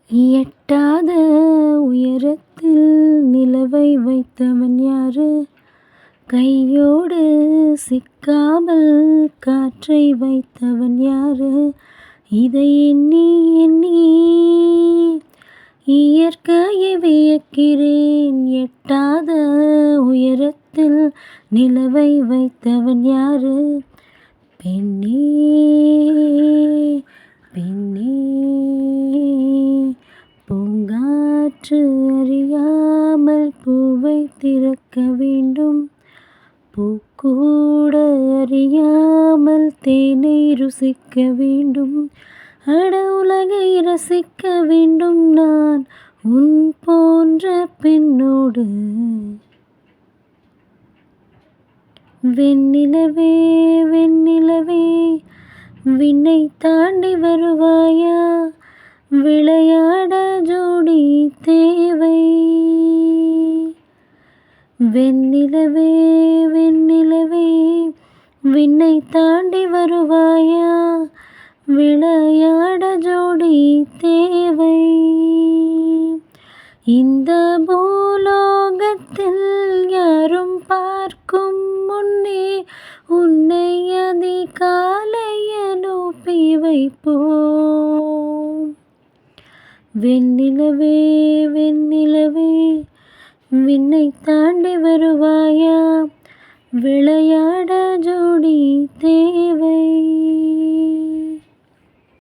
எட்டாத உயரத்தில் நிலவை வைத்தவன் யாரு? கையோடு சிக்காமல் காற்றை வைத்தவன் யாரு? இதை எண்ணி எண்ணி இயற்கையை வியக்கிறேன். எட்டாத உயரத்தில் நிலவை வைத்தவன் யாரு? பெண்ணே பெண்ணே, பூங்காற்று அறியாமல் பூவை திறக்க வேண்டும். பூக்கூட அறியாமல் தேனை ருசிக்க வேண்டும். அட உலகை ரசிக்க வேண்டும் நான் உன் போன்ற பெண்ணோடு. வெண்ணிலவே வெண்ணிலவே, விண்ணை தாண்டி வருவாயா? விளையாட ஜோடி தேவை. வெண்ணிலவே வெண்ணிலவே, விண்ணை தாண்டி வருவாயா? விளையாட ஜோடி தேவை. இந்த பூலோகத்தில் யாரும் பார்க்கும் முன்னே உன்னை அதிகாலை அனுப்பி வைப்போம். வெண்ணிலவே வெண்ணிலவே, விண்ணை தாண்டி வருவாயா? விளையாட ஜோடி தேவை.